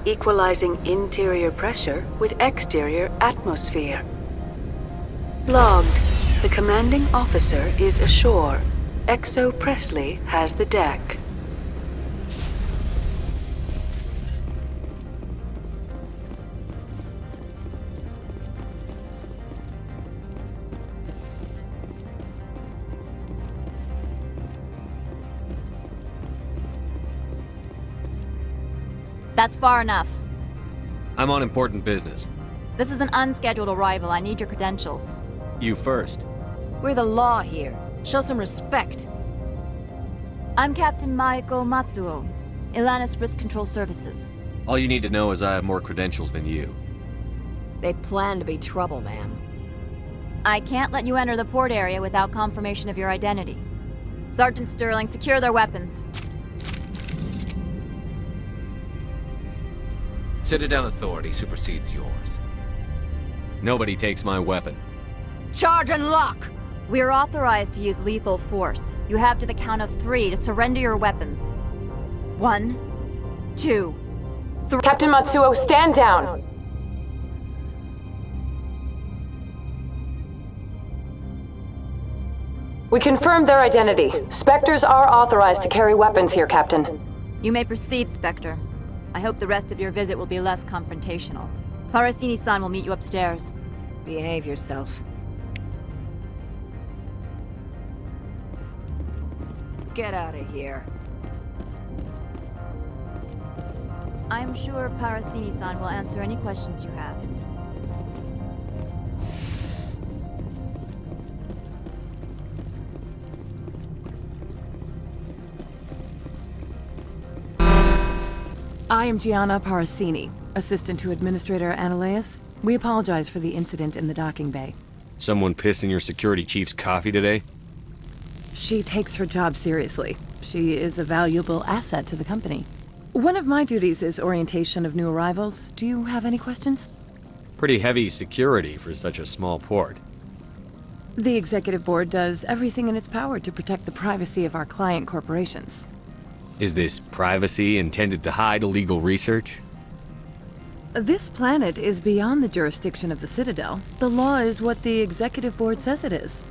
equalizing interior pressure with exterior atmosphere. Logged. The commanding officer is ashore. Exo Presley has the deck. That's far enough. I'm on important business. This is an unscheduled arrival. I need your credentials. You first. We're the law here. Show some respect. I'm Captain Maiko Matsuo, Ilanis Risk Control Services. All you need to know is I have more credentials than you. They plan to be trouble, ma'am. I can't let you enter the port area without confirmation of your identity. Sergeant Sterling, secure their weapons. Citadel authority supersedes yours. Nobody takes my weapon. Charge and lock! We are authorized to use lethal force. You have to the count of 3 to surrender your weapons. 1, 2, 3. Captain Matsuo, stand down! We confirmed their identity. Spectres are authorized to carry weapons here, Captain. You may proceed, Spectre. I hope the rest of your visit will be less confrontational. Parasini-san will meet you upstairs. Behave yourself. Get out of here. I'm sure Parasini-san will answer any questions you have. I am Gianna Parasini, assistant to Administrator Ananias. We apologize for the incident in the docking bay. Someone pissed in your security chief's coffee today? She takes her job seriously. She is a valuable asset to the company. One of my duties is orientation of new arrivals. Do you have any questions? Pretty heavy security for such a small port. The Executive Board does everything in its power to protect the privacy of our client corporations. Is this privacy intended to hide illegal research? This planet is beyond the jurisdiction of the Citadel. The law is what the Executive Board says it is.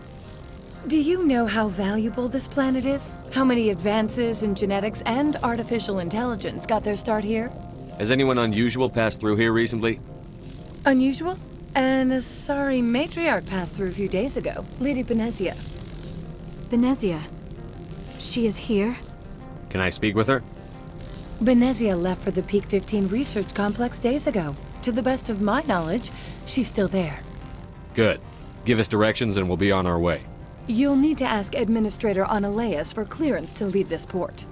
Do you know how valuable this planet is? How many advances in genetics and artificial intelligence got their start here? Has anyone unusual passed through here recently? Unusual? And a sorry matriarch passed through a few days ago. Lady Benezia. Benezia? She is here? Can I speak with her? Benezia left for the Peak 15 research complex days ago. To the best of my knowledge, she's still there. Good. Give us directions and we'll be on our way. You'll need to ask Administrator Ananias for clearance to leave this port.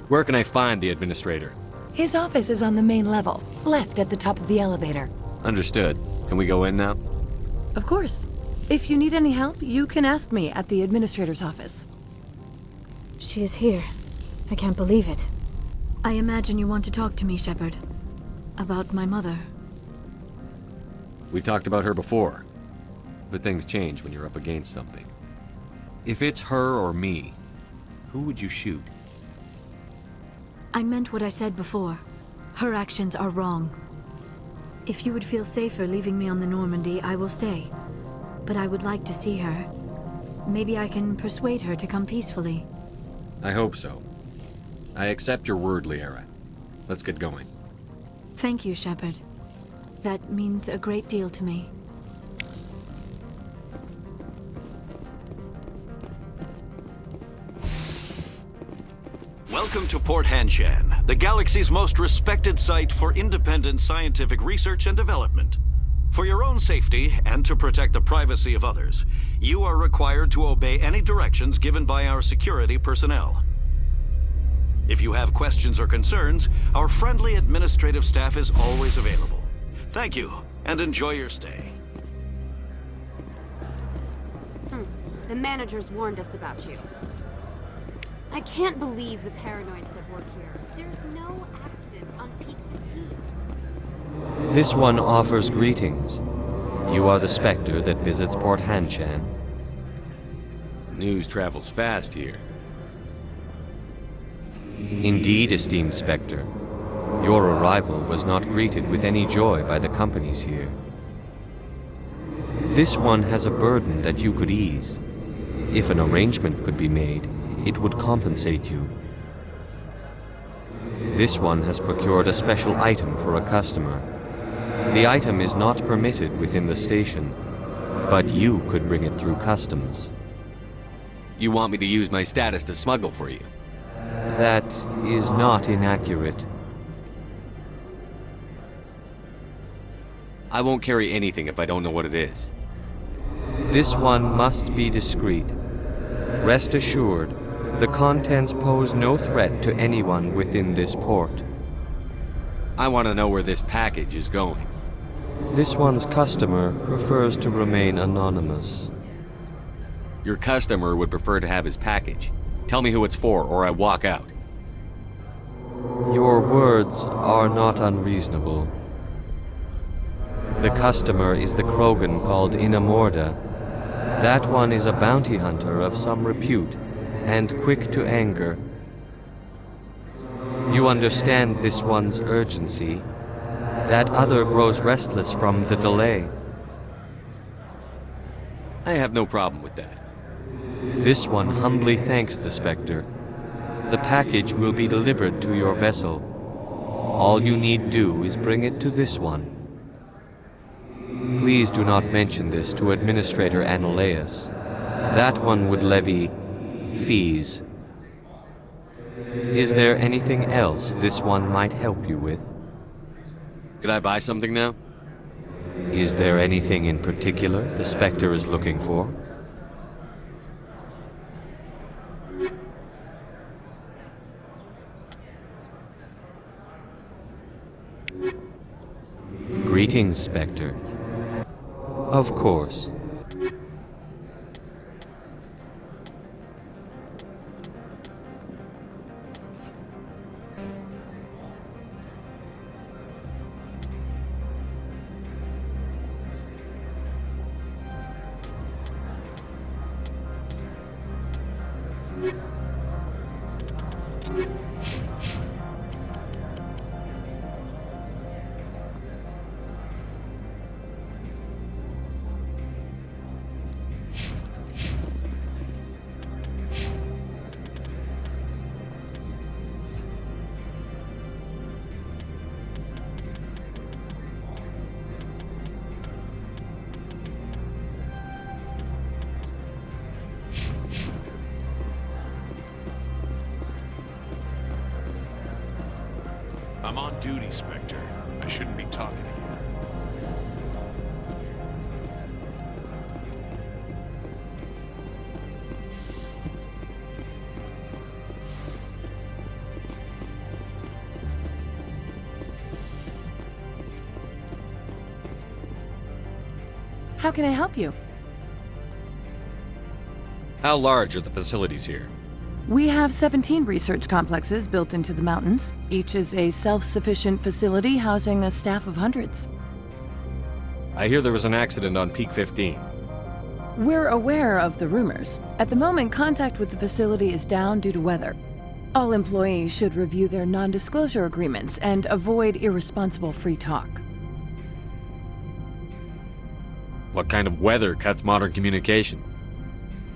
Where can I find the administrator? His office is on the main level, left at the top of the elevator. Understood. Can we go in now? Of course. If you need any help, you can ask me at the administrator's office. She is here. I can't believe it. I imagine you want to talk to me, Shepard. About my mother. We talked about her before. But things change when you're up against something. If it's her or me, who would you shoot? I meant what I said before. Her actions are wrong. If you would feel safer leaving me on the Normandy, I will stay. But I would like to see her. Maybe I can persuade her to come peacefully. I hope so. I accept your word, Liara. Let's get going. Thank you, Shepard. That means a great deal to me. Welcome to Port Hanshan, the galaxy's most respected site for independent scientific research and development. For your own safety and to protect the privacy of others, you are required to obey any directions given by our security personnel. If you have questions or concerns, our friendly administrative staff is always available. Thank you, and enjoy your stay. The managers warned us about you. I can't believe the paranoids that work here. There's no accident on Peak 15. This one offers greetings. You are the Spectre that visits Port Hanshan. News travels fast here. Indeed, esteemed Spectre. Your arrival was not greeted with any joy by the companies here. This one has a burden that you could ease. If an arrangement could be made, it would compensate you. This one has procured a special item for a customer. The item is not permitted within the station, but you could bring it through customs. You want me to use my status to smuggle for you? That is not inaccurate. I won't carry anything if I don't know what it is. This one must be discreet. Rest assured, the contents pose no threat to anyone within this port. I want to know where this package is going. This one's customer prefers to remain anonymous. Your customer would prefer to have his package. Tell me who it's for, or I walk out. Your words are not unreasonable. The customer is the Krogan called Inamorda. That one is a bounty hunter of some repute, and quick to anger. You understand this one's urgency. That other grows restless from the delay. I have no problem with that. This one humbly thanks the Spectre. The package will be delivered to your vessel. All you need do is bring it to this one. Please do not mention this to Administrator Annaleus. That one would levy fees. Is there anything else this one might help you with? Could I buy something now? Is there anything in particular the Spectre is looking for? Greetings, Spectre. Of course. I'm on duty, Spectre. I shouldn't be talking to you. How can I help you? How large are the facilities here? We have 17 research complexes built into the mountains. Each is a self-sufficient facility housing a staff of hundreds. I hear there was an accident on Peak 15. We're aware of the rumors. At the moment, contact with the facility is down due to weather. All employees should review their non-disclosure agreements and avoid irresponsible free talk. What kind of weather cuts modern communication?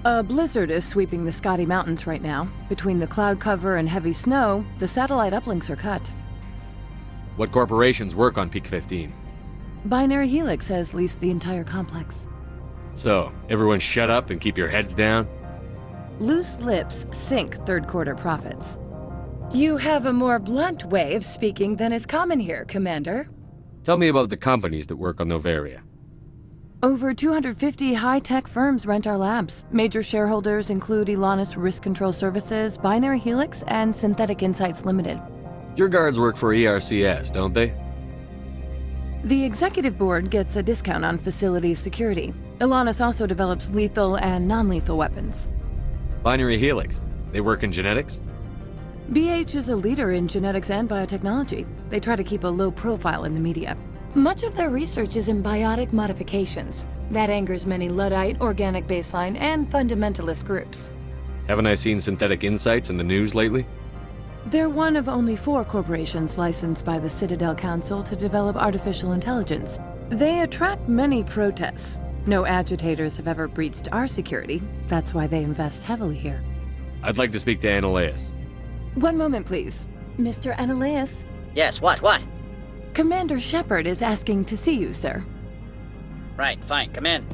A blizzard is sweeping the Scotty Mountains right now. Between the cloud cover and heavy snow, the satellite uplinks are cut. What corporations work on Peak 15? Binary Helix has leased the entire complex. So, everyone shut up and keep your heads down? Loose lips sink third quarter profits. You have a more blunt way of speaking than is common here, Commander. Tell me about the companies that work on Noveria. Over 250 high-tech firms rent our labs. Major shareholders include Elanus Risk Control Services, Binary Helix, and Synthetic Insights Limited. Your guards work for ERCS, don't they? The executive board gets a discount on facility security. Elanus also develops lethal and non-lethal weapons. Binary Helix. They work in genetics? BH is a leader in genetics and biotechnology. They try to keep a low profile in the media. Much of their research is in biotic modifications. That angers many Luddite, organic baseline, and fundamentalist groups. Haven't I seen Synthetic Insights in the news lately? They're one of only 4 corporations licensed by the Citadel Council to develop artificial intelligence. They attract many protests. No agitators have ever breached our security. That's why they invest heavily here. I'd like to speak to Annaleus. One moment, please. Mr. Annaleus? Yes, what? Commander Shepard is asking to see you, sir. Right, fine, come in.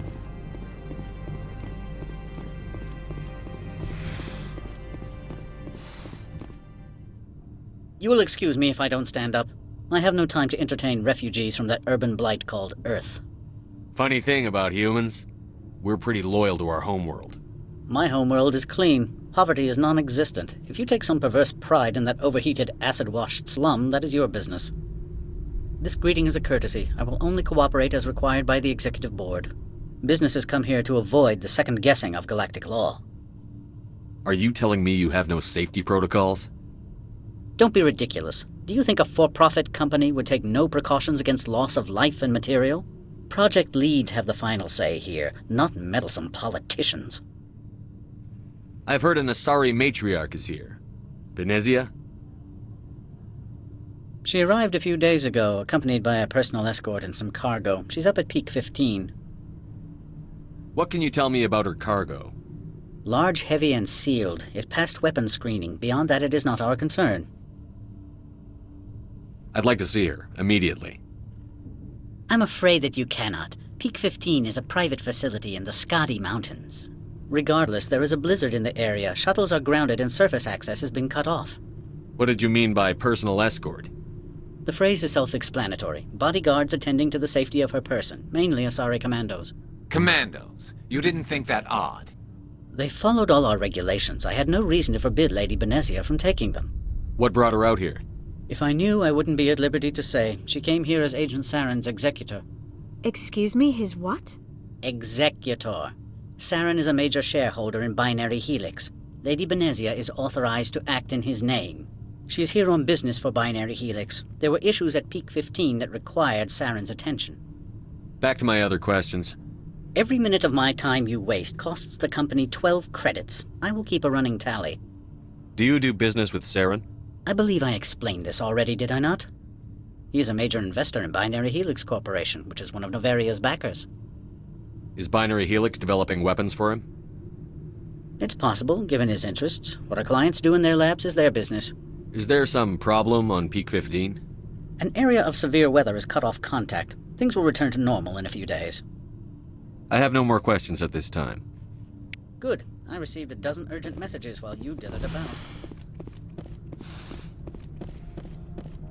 You will excuse me if I don't stand up. I have no time to entertain refugees from that urban blight called Earth. Funny thing about humans, we're pretty loyal to our homeworld. My homeworld is clean. Poverty is non-existent. If you take some perverse pride in that overheated, acid-washed slum, that is your business. This greeting is a courtesy. I will only cooperate as required by the Executive Board. Businesses come here to avoid the second guessing of galactic law. Are you telling me you have no safety protocols? Don't be ridiculous. Do you think a for-profit company would take no precautions against loss of life and material? Project leads have the final say here, not meddlesome politicians. I've heard an Asari matriarch is here. Benezia? She arrived a few days ago, accompanied by a personal escort and some cargo. She's up at Peak 15. What can you tell me about her cargo? Large, heavy, and sealed. It passed weapons screening. Beyond that, it is not our concern. I'd like to see her, immediately. I'm afraid that you cannot. Peak 15 is a private facility in the Skadi Mountains. Regardless, there is a blizzard in the area. Shuttles are grounded and surface access has been cut off. What did you mean by personal escort? The phrase is self-explanatory. Bodyguards attending to the safety of her person, mainly Asari commandos. Commandos? You didn't think that odd? They followed all our regulations. I had no reason to forbid Lady Benezia from taking them. What brought her out here? If I knew, I wouldn't be at liberty to say. She came here as Agent Saren's executor. Excuse me, his what? Executor. Saren is a major shareholder in Binary Helix. Lady Benezia is authorized to act in his name. She is here on business for Binary Helix. There were issues at Peak 15 that required Saren's attention. Back to my other questions. Every minute of my time you waste costs the company 12 credits. I will keep a running tally. Do you do business with Saren? I believe I explained this already, did I not? He is a major investor in Binary Helix Corporation, which is one of Noveria's backers. Is Binary Helix developing weapons for him? It's possible, given his interests. What our clients do in their labs is their business. Is there some problem on Peak 15? An area of severe weather has cut off contact. Things will return to normal in a few days. I have no more questions at this time. Good. I received a dozen urgent messages while you dithered about.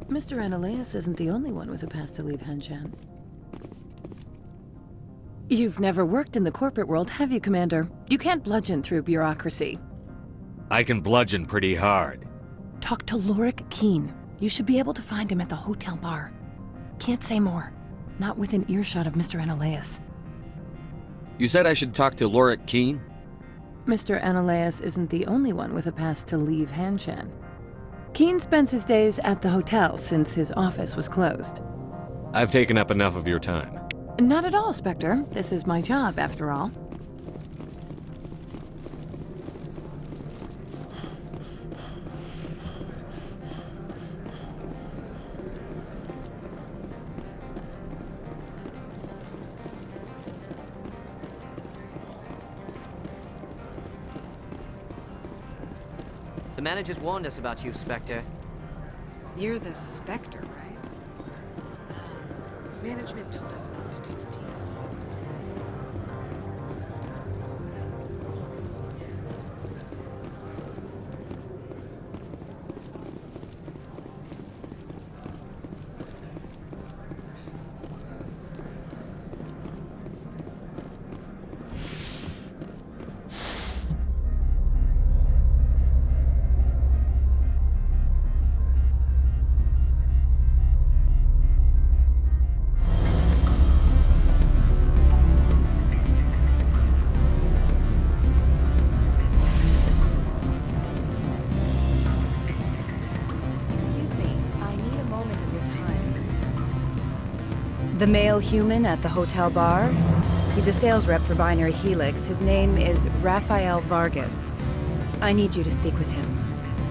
Mr. Annaleus isn't the only one with a pass to leave Hanshan. You've never worked in the corporate world, have you, Commander? You can't bludgeon through bureaucracy. I can bludgeon pretty hard. Talk to Lorik Keen. You should be able to find him at the hotel bar. Can't say more. Not within earshot of Mr. Annaleus. You said I should talk to Lorik Keen? Mr. Annaleus isn't the only one with a pass to leave Hanshan. Keen spends his days at the hotel since his office was closed. I've taken up enough of your time. Not at all, Spectre. This is my job, after all. The managers warned us about you, Spectre. You're the Spectre, right? Management told us not to do the deal. The male human at the hotel bar? He's a sales rep for Binary Helix. His name is Rafael Vargas. I need you to speak with him.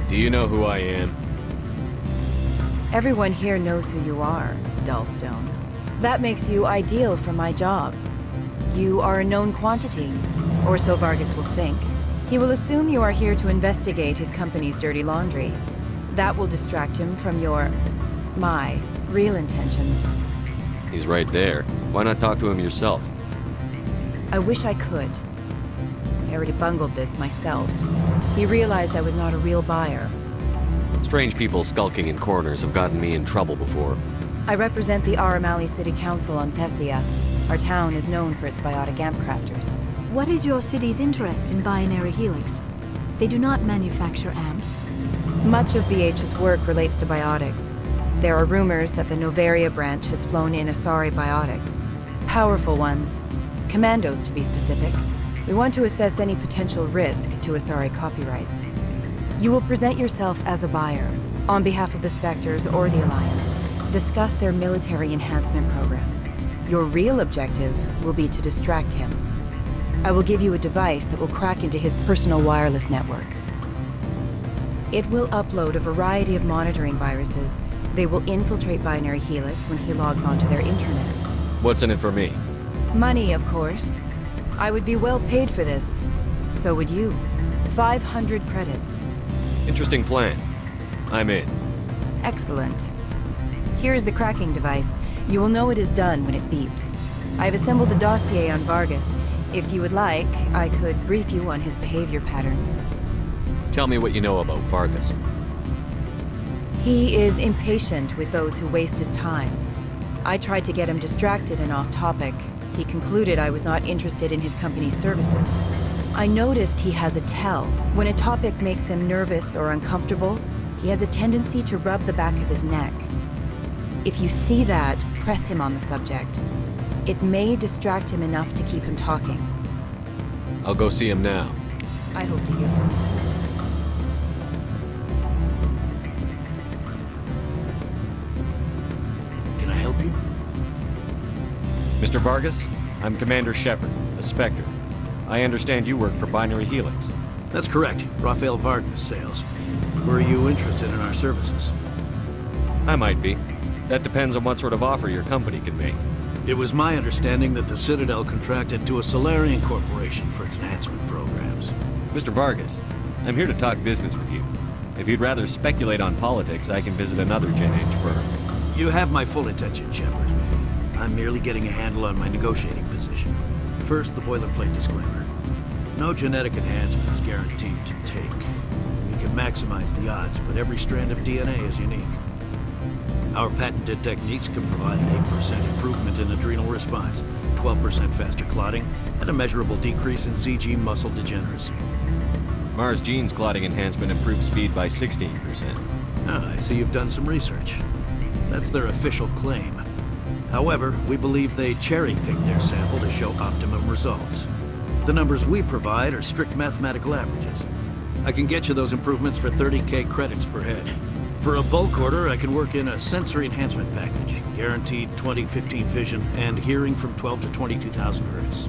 Do you know who I am? Everyone here knows who you are, Dullstone. That makes you ideal for my job. You are a known quantity, or so Vargas will think. He will assume you are here to investigate his company's dirty laundry. That will distract him from my real intentions. He's right there. Why not talk to him yourself? I wish I could. I already bungled this myself. He realized I was not a real buyer. Strange people skulking in corners have gotten me in trouble before. I represent the Aramali City Council on Thessia. Our town is known for its biotic amp crafters. What is your city's interest in binary helix? They do not manufacture amps. Much of BH's work relates to biotics. There are rumors that the Noveria branch has flown in Asari biotics. Powerful ones. Commandos, to be specific. We want to assess any potential risk to Asari copyrights. You will present yourself as a buyer, on behalf of the Spectres or the Alliance. Discuss their military enhancement programs. Your real objective will be to distract him. I will give you a device that will crack into his personal wireless network. It will upload a variety of monitoring viruses. They will infiltrate Binary Helix when he logs onto their intranet. What's in it for me? Money, of course. I would be well paid for this. So would you. 500 credits. Interesting plan. I'm in. Excellent. Here is the cracking device. You will know it is done when it beeps. I have assembled a dossier on Vargas. If you would like, I could brief you on his behavior patterns. Tell me what you know about Vargas. He is impatient with those who waste his time. I tried to get him distracted and off topic. He concluded I was not interested in his company's services. I noticed he has a tell. When a topic makes him nervous or uncomfortable, he has a tendency to rub the back of his neck. If you see that, press him on the subject. It may distract him enough to keep him talking. I'll go see him now. I hope to hear from you soon. Can I help you? Mr. Vargas, I'm Commander Shepard, a Spectre. I understand you work for Binary Helix. That's correct. Rafael Vargas, sales. Were you interested in our services? I might be. That depends on what sort of offer your company can make. It was my understanding that the Citadel contracted to a Solarian corporation for its enhancement programs. Mr. Vargas, I'm here to talk business with you. If you'd rather speculate on politics, I can visit another Gen Age firm. You have my full attention, Shepard. I'm merely getting a handle on my negotiating position. First, the boilerplate disclaimer. No genetic enhancement is guaranteed to take. We can maximize the odds, but every strand of DNA is unique. Our patented techniques can provide an 8% improvement in adrenal response, 12% faster clotting, and a measurable decrease in CG muscle degeneracy. Mars Gene's clotting enhancement improves speed by 16%. Ah, I see you've done some research. That's their official claim. However, we believe they cherry-picked their sample to show optimum results. The numbers we provide are strict mathematical averages. I can get you those improvements for 30K credits per head. For a bulk order, I can work in a sensory enhancement package, guaranteed 20/15 vision, and hearing from 12 to 22,000 hertz.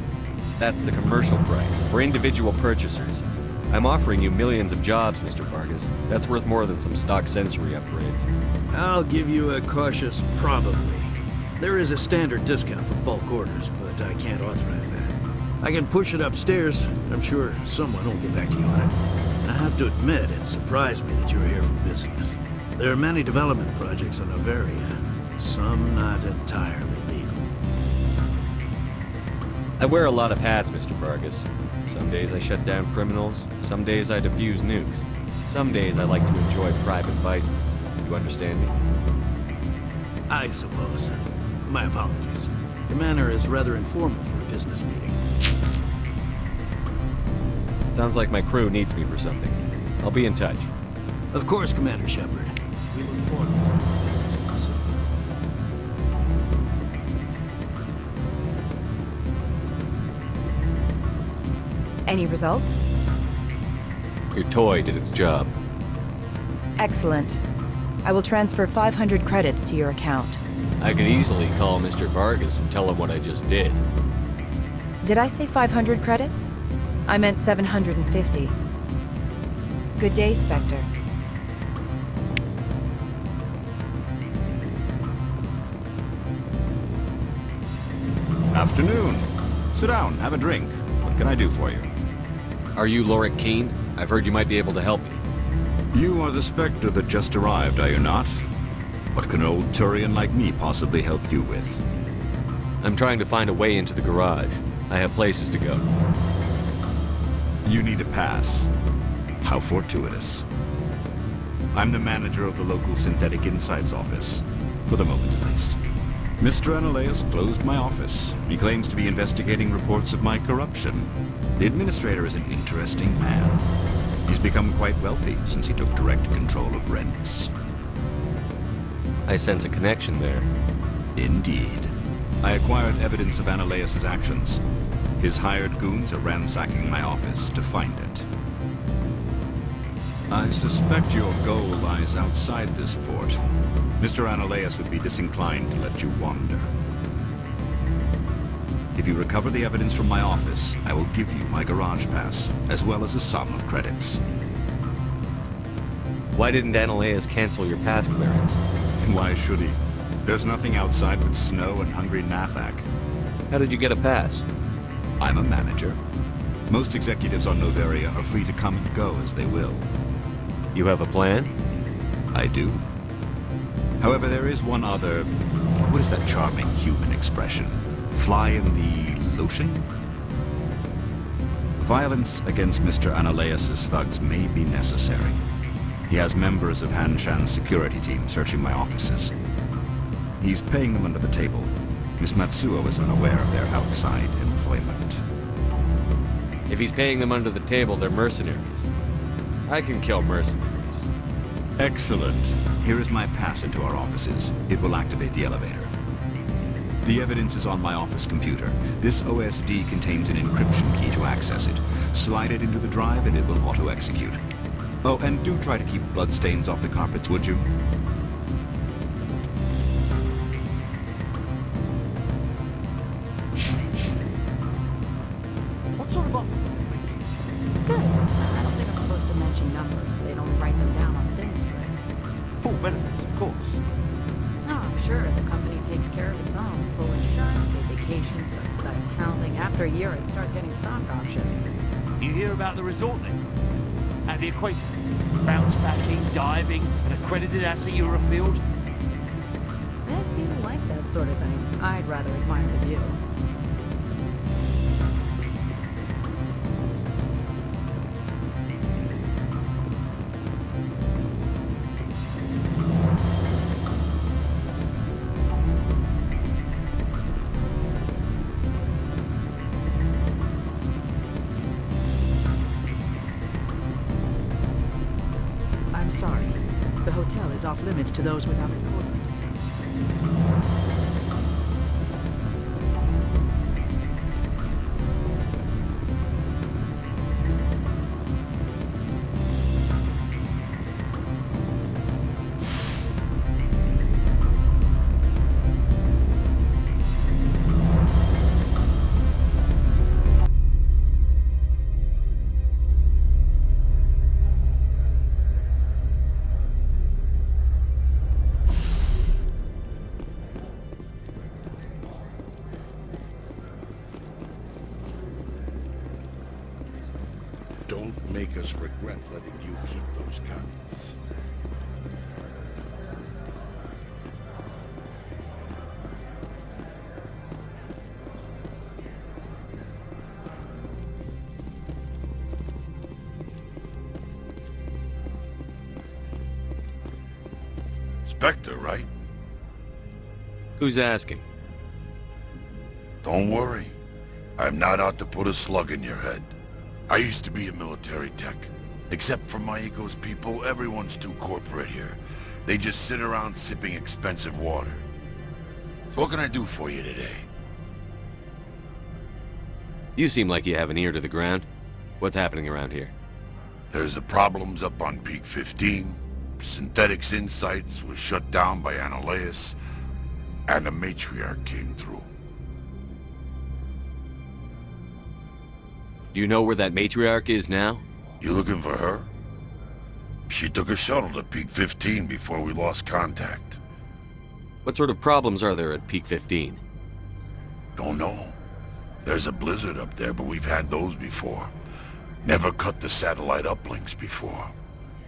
That's the commercial price, for individual purchasers. I'm offering you millions of jobs, Mr. Vargas. That's worth more than some stock sensory upgrades. I'll give you a cautious probably. There is a standard discount for bulk orders, but I can't authorize that. I can push it upstairs. I'm sure someone will get back to you on it. I have to admit, it surprised me that you're here for business. There are many development projects on Noveria, some not entirely legal. I wear a lot of hats, Mr. Vargas. Some days I shut down criminals, some days I defuse nukes. Some days I like to enjoy private vices. You understand me? I suppose. My apologies. Your manner is rather informal for a business meeting. Sounds like my crew needs me for something. I'll be in touch. Of course, Commander Shepard. We look forward to doing business with the Citadel. Any results? Your toy did its job. Excellent. I will transfer 500 credits to your account. I could easily call Mr. Vargas and tell him what I just did. Did I say 500 credits? I meant 750. Good day, Spectre. Afternoon. Sit down, have a drink. What can I do for you? Are you Lorik Keene? I've heard you might be able to help me. You are the Spectre that just arrived, are you not? What can an old Turian like me possibly help you with? I'm trying to find a way into the garage. I have places to go. You need a pass. How fortuitous. I'm the manager of the local Synthetic Insights office. For the moment, at least. Mr. Analaeus closed my office. He claims to be investigating reports of my corruption. The administrator is an interesting man. He's become quite wealthy since he took direct control of rents. I sense a connection there. Indeed. I acquired evidence of Analaeus' actions. His hired goons are ransacking my office to find it. I suspect your goal lies outside this port. Mr. Analaeus would be disinclined to let you wander. If you recover the evidence from my office, I will give you my garage pass, as well as a sum of credits. Why didn't Analaeus cancel your pass clearance? Why should he? There's nothing outside but snow and hungry Nathak. How did you get a pass? I'm a manager. Most executives on Noveria are free to come and go as they will. You have a plan? I do. However, there is one other... What is that charming human expression? Fly in the lotion? Violence against Mr. Analaeus' thugs may be necessary. He has members of Han Shan's security team searching my offices. He's paying them under the table. Miss Matsuo is unaware of their outside employment. If he's paying them under the table, they're mercenaries. I can kill mercenaries. Excellent. Here is my pass into our offices. It will activate the elevator. The evidence is on my office computer. This OSD contains an encryption key to access it. Slide it into the drive and it will auto-execute. Oh, and do try to keep bloodstains off the carpets, would you? What sort of offer did they make you? Good. I don't think I'm supposed to mention numbers. They'd only write them down on things, right? Full benefits, of course. Oh, sure. The company takes care of its own. Full insurance, paid vacation, subsidized housing. After a year, I'd start getting stock options. You hear about the resort then? At the equator? Bounce backing, diving, an accredited asset Eurofield? If you like that sort of thing, I'd rather admire the view. I'm sorry. The hotel is off limits to those without a corporate account. Don't make us regret letting you keep those guns. Spectre, right? Who's asking? Don't worry. I'm not out to put a slug in your head. I used to be a military tech. Except for Maiko's people, everyone's too corporate here. They just sit around sipping expensive water. So what can I do for you today? You seem like you have an ear to the ground. What's happening around here? There's the problems up on Peak 15. Synthetics Insights was shut down by Analaeus. And the matriarch came through. Do you know where that matriarch is now? You looking for her? She took a shuttle to Peak 15 before we lost contact. What sort of problems are there at Peak 15? Don't know. There's a blizzard up there, but we've had those before. Never cut the satellite uplinks before.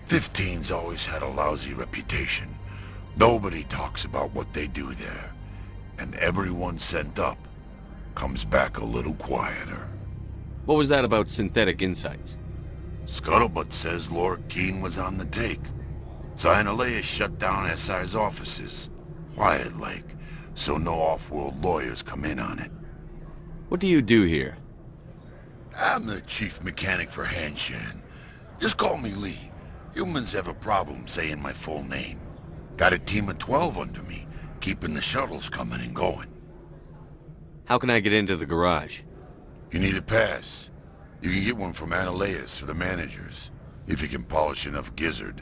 15's always had a lousy reputation. Nobody talks about what they do there. And everyone sent up comes back a little quieter. What was that about synthetic insights? Scuttlebutt says Laura Keene was on the take. Cyanaleia shut down SI's offices. Quiet-like, so no off-world lawyers come in on it. What do you do here? I'm the chief mechanic for Hanshan. Just call me Lee. Humans have a problem saying my full name. Got a team of 12 under me, keeping the shuttles coming and going. How can I get into the garage? You need a pass. You can get one from Analeas or the managers, if you can polish enough gizzard.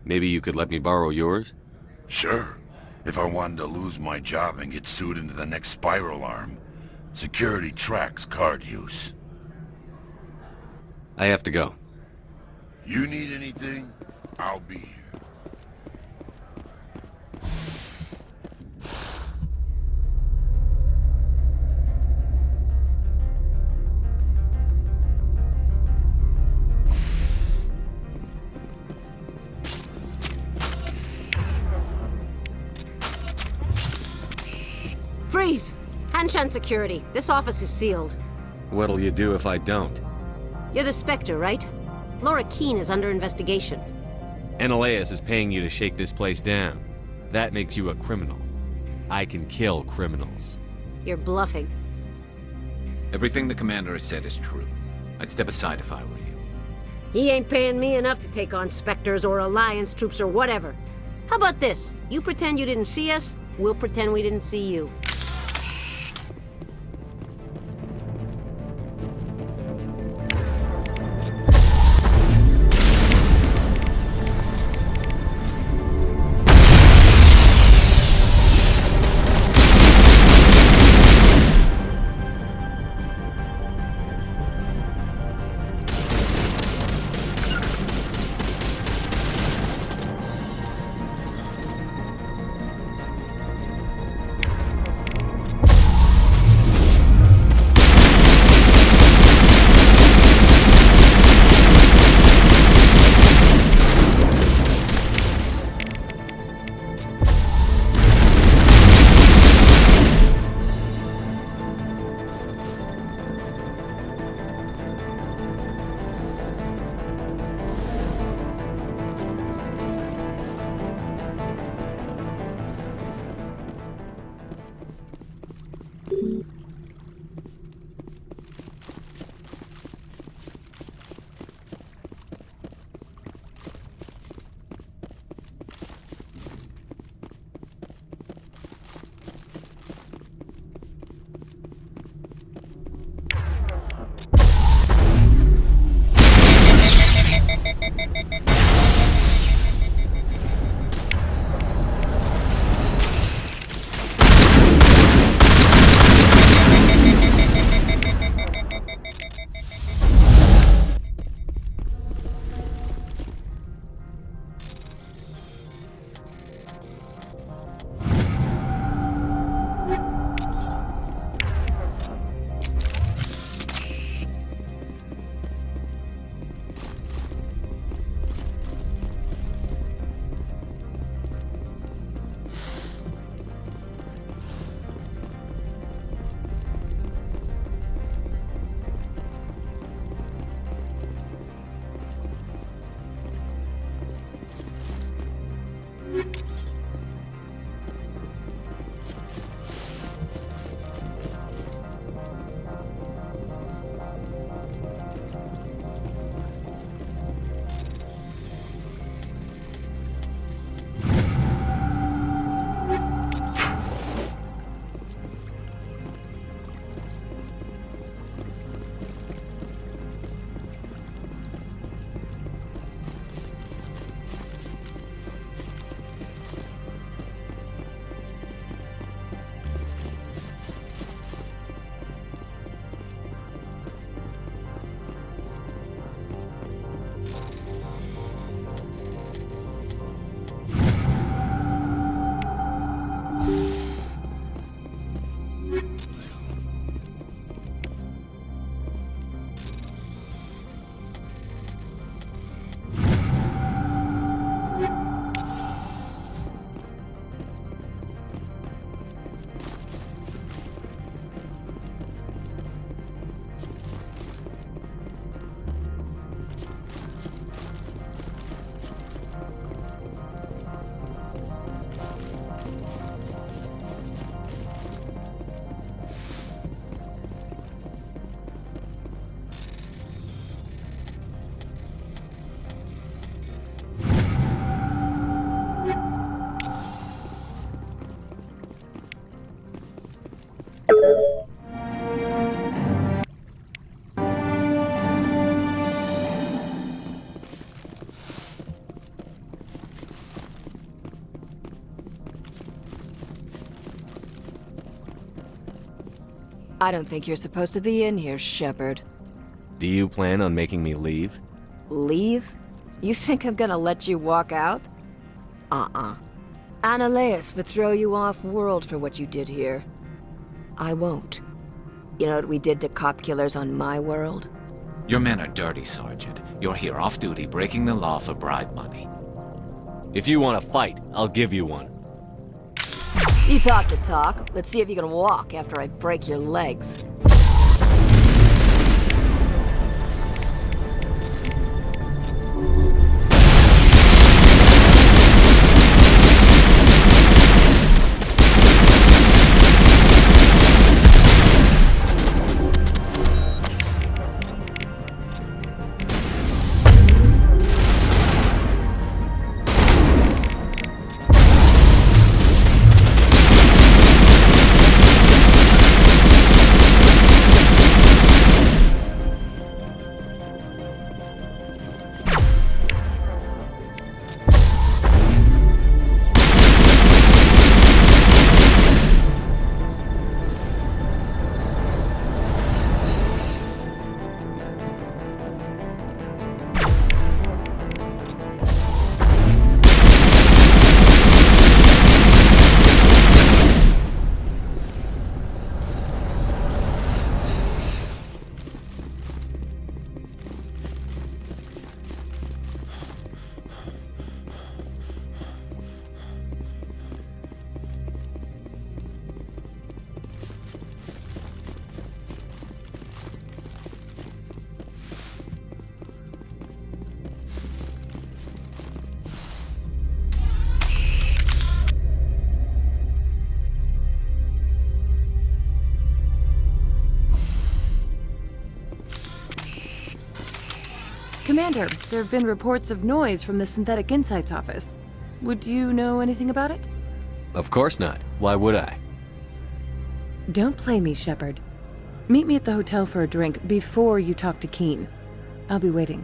Maybe you could let me borrow yours? Sure. If I wanted to lose my job and get sued into the next spiral arm, security tracks card use. I have to go. You need anything, I'll be here. Freeze! Hanshan security. This office is sealed. What'll you do if I don't? You're the Spectre, right? Laura Keene is under investigation. Analeas is paying you to shake this place down. That makes you a criminal. I can kill criminals. You're bluffing. Everything the commander has said is true. I'd step aside if I were you. He ain't paying me enough to take on Spectres or Alliance troops or whatever. How about this? You pretend you didn't see us, we'll pretend we didn't see you. I don't think you're supposed to be in here, Shepard. Do you plan on making me leave? Leave? You think I'm gonna let you walk out? Annaleus would throw you off-world for what you did here. I won't. You know what we did to cop killers on my world? Your men are dirty, Sergeant. You're here off-duty, breaking the law for bribe money. If you want to fight, I'll give you one. You talk the talk. Let's see if you can walk after I break your legs. Commander, there have been reports of noise from the Synthetic Insights office. Would you know anything about it? Of course not. Why would I? Don't play me, Shepard. Meet me at the hotel for a drink before you talk to Keen. I'll be waiting.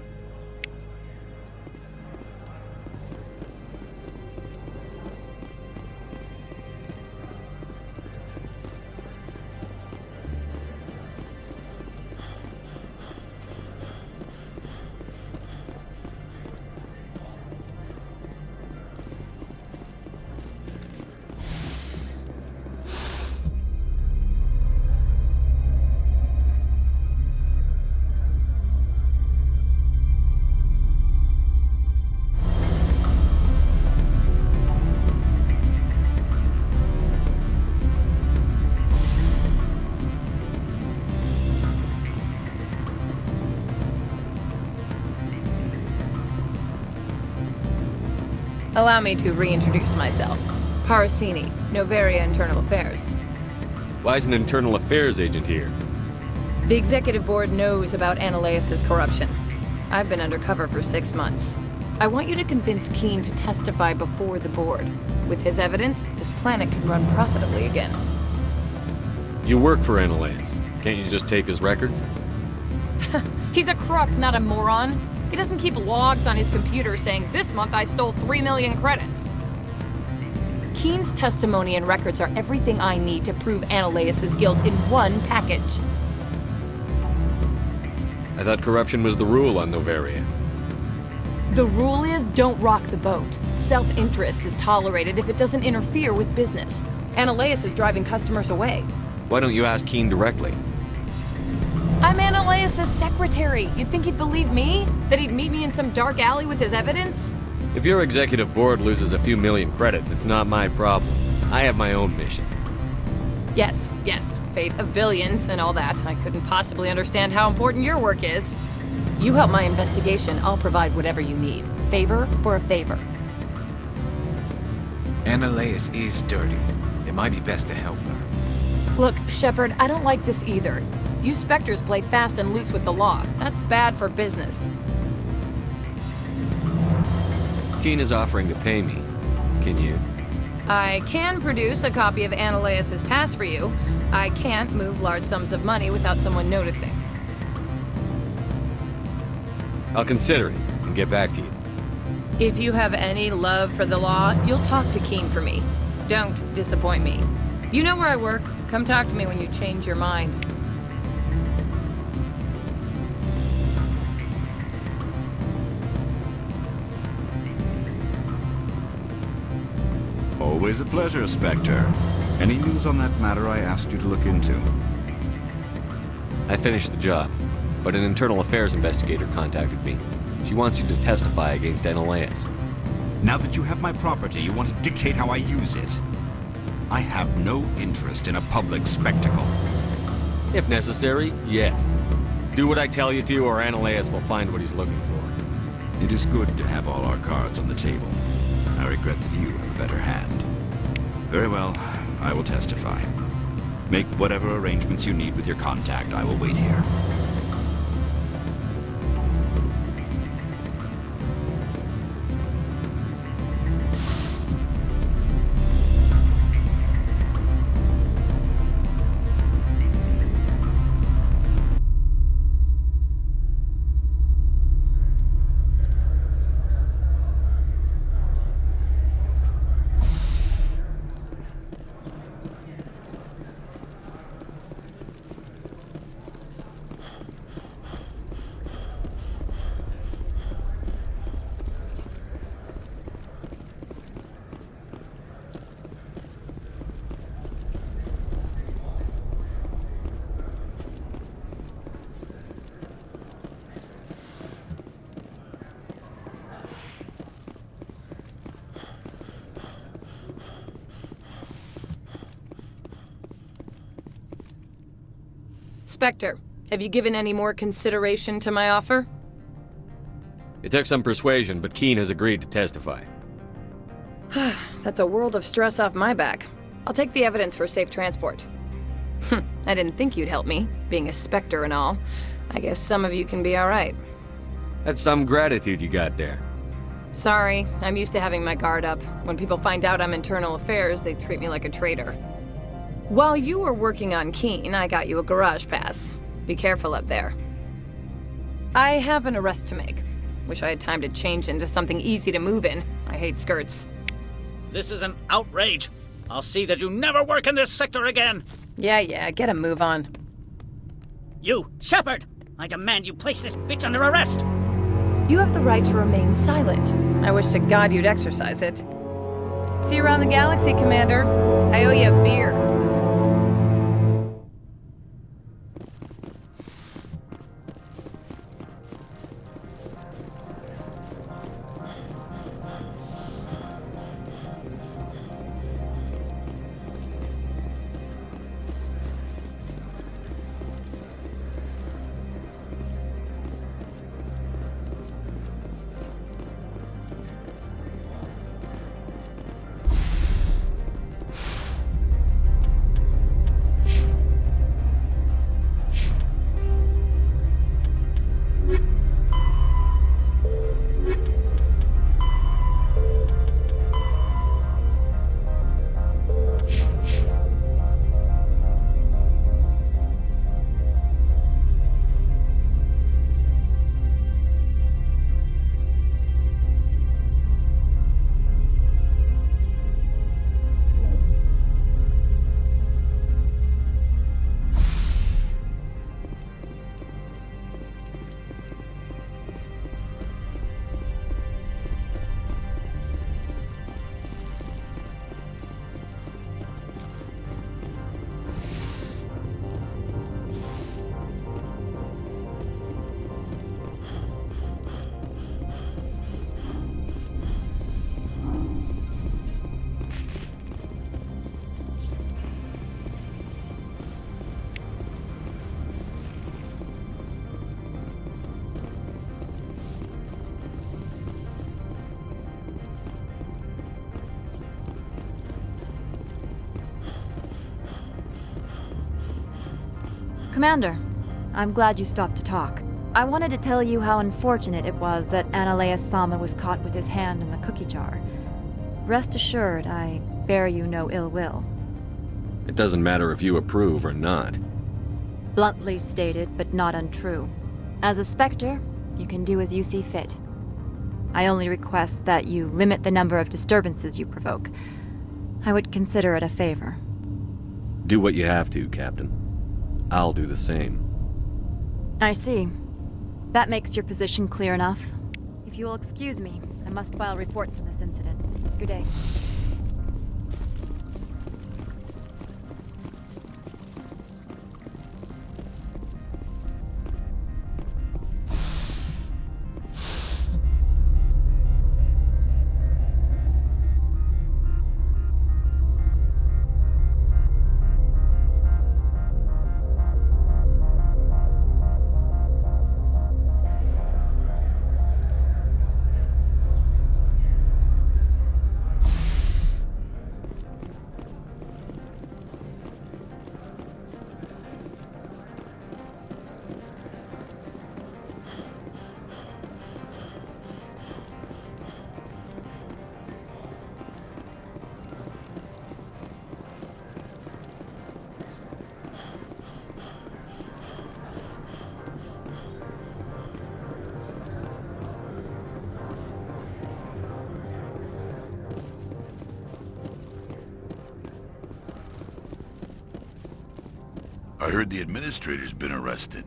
Allow me to reintroduce myself. Parasini, Noveria Internal Affairs. Why is an internal affairs agent here? The executive board knows about Annaleus' corruption. I've been undercover for 6 months. I want you to convince Keen to testify before the board. With his evidence, this planet can run profitably again. You work for Annaleus. Can't you just take his records? He's a crook, not a moron. He doesn't keep logs on his computer saying, "This month I stole 3 million credits." Keen's testimony and records are everything I need to prove Annaleus' guilt in one package. I thought corruption was the rule on Noveria. The rule is, don't rock the boat. Self-interest is tolerated if it doesn't interfere with business. Annaleus is driving customers away. Why don't you ask Keen directly? I'm Annaleus' secretary. You'd think he'd believe me? That he'd meet me in some dark alley with his evidence? If your executive board loses a few million credits, it's not my problem. I have my own mission. Yes, fate of billions and all that. I couldn't possibly understand how important your work is. You help my investigation, I'll provide whatever you need. Favor for a favor. Annaleus is dirty. It might be best to help her. Look, Shepard, I don't like this either. You Spectres play fast and loose with the law. That's bad for business. Keen is offering to pay me. Can you? I can produce a copy of Annaleus' pass for you. I can't move large sums of money without someone noticing. I'll consider it and get back to you. If you have any love for the law, you'll talk to Keen for me. Don't disappoint me. You know where I work. Come talk to me when you change your mind. Always a pleasure, Spectre. Any news on that matter I asked you to look into? I finished the job, but an internal affairs investigator contacted me. She wants you to testify against Analaeus. Now that you have my property, you want to dictate how I use it. I have no interest in a public spectacle. If necessary, yes. Do what I tell you to, or Analaeus will find what he's looking for. It is good to have all our cards on the table. I regret that you have a better hand. Very well, I will testify. Make whatever arrangements you need with your contact. I will wait here. Spectre, have you given any more consideration to my offer? It took some persuasion, but Keen has agreed to testify. That's a world of stress off my back. I'll take the evidence for safe transport. I didn't think you'd help me, being a Spectre and all. I guess some of you can be alright. That's some gratitude you got there. Sorry, I'm used to having my guard up. When people find out I'm internal affairs, they treat me like a traitor. While you were working on Keen, I got you a garage pass. Be careful up there. I have an arrest to make. Wish I had time to change into something easy to move in. I hate skirts. This is an outrage. I'll see that you never work in this sector again. Yeah, get a move on. You, Shepard! I demand you place this bitch under arrest! You have the right to remain silent. I wish to God you'd exercise it. See you around the galaxy, Commander. I owe you a beer. Commander, I'm glad you stopped to talk. I wanted to tell you how unfortunate it was that Analaeus Sama was caught with his hand in the cookie jar. Rest assured, I bear you no ill will. It doesn't matter if you approve or not. Bluntly stated, but not untrue. As a Spectre, you can do as you see fit. I only request that you limit the number of disturbances you provoke. I would consider it a favor. Do what you have to, Captain. I'll do the same. I see. That makes your position clear enough. If you will excuse me, I must file reports on this incident. Good day. I heard the administrator's been arrested.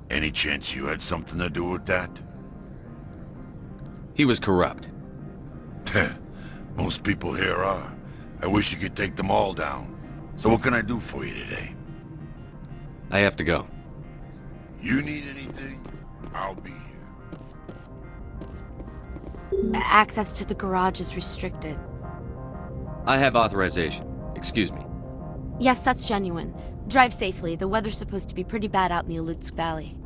Any chance you had something to do with that? He was corrupt. Most people here are. I wish you could take them all down. So what can I do for you today? I have to go. You need anything? I'll be here. Access to the garage is restricted. I have authorization. Excuse me. Yes, that's genuine. Drive safely. The weather's supposed to be pretty bad out in the Alutsk Valley.